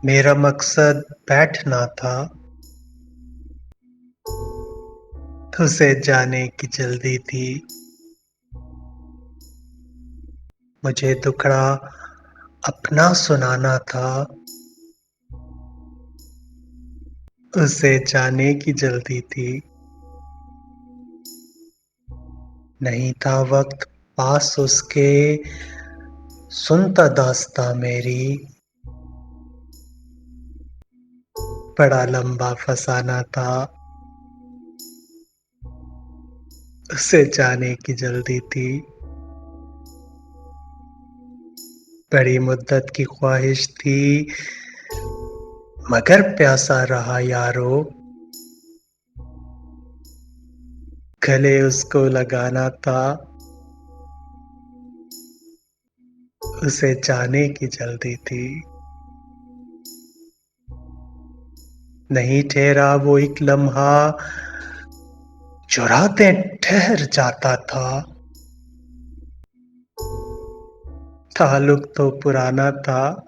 मेरा मकसद बैठना था, उसे जाने की जल्दी थी। मुझे दुखड़ा अपना सुनाना था, उसे जाने की जल्दी थी। नहीं था वक्त पास उसके, सुनता दास्तां मेरी। बड़ा लंबा फसाना था, उसे जाने की जल्दी थी। बड़ी मुद्दत की ख्वाहिश थी, मगर प्यासा रहा यारो। गले उसको लगाना था, उसे जाने की जल्दी थी। नहीं ठहरा वो एक लम्हा, जो रातें ठहर जाता था। ताल्लुक तो पुराना था,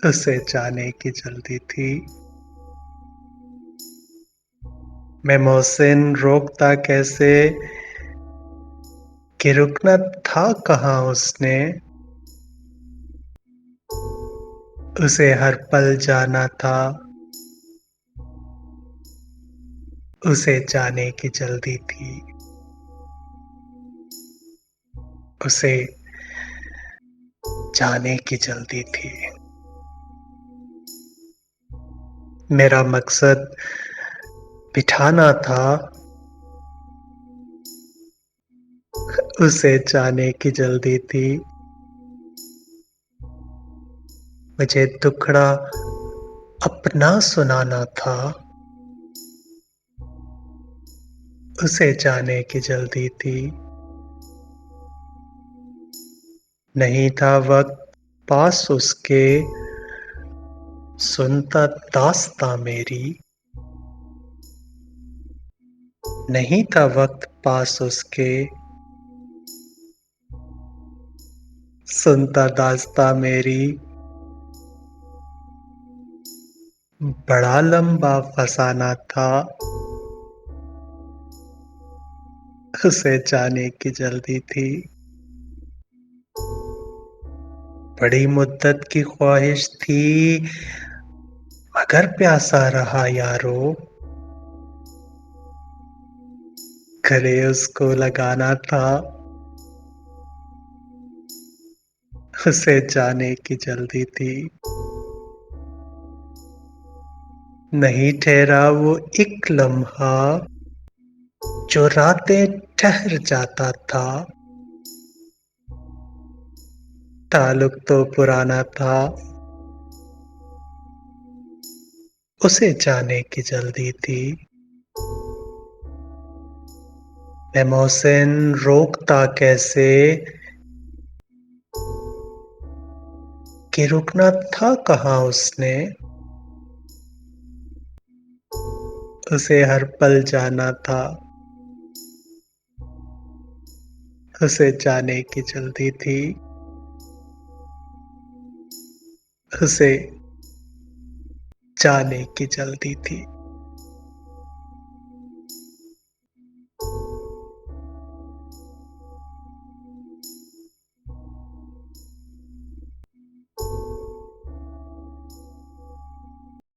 उसे जाने की जल्दी थी। मैं मोहसिन रोकता कैसे, कि रुकना था कहाँ उसने। उसे हर पल जाना था, उसे जाने की जल्दी थी। उसे जाने की जल्दी थी। मेरा मकसद बिठाना था, उसे जाने की जल्दी थी। मुझे दुखड़ा अपना सुनाना था, उसे जाने की जल्दी थी। नहीं था वक्त पास उसके, सुनता दास्तां मेरी। नहीं था वक्त पास उसके, सुनता दास्तां मेरी। बड़ा लंबा फसाना था, उसे जाने की जल्दी थी। बड़ी मुद्दत की ख्वाहिश थी, मगर प्यासा रहा यारो। गले उसको लगाना था, उसे जाने की जल्दी थी। नहीं ठहरा वो एक लम्हा, जो रातें ठहर जाता था। ताल्लुक तो पुराना था, उसे जाने की जल्दी थी। मैं मोहसिन रोकता कैसे, कि रुकना था कहाँ उसने। उसे हर पल जाना था, उसे जाने की जल्दी थी। उसे जाने की जल्दी थी।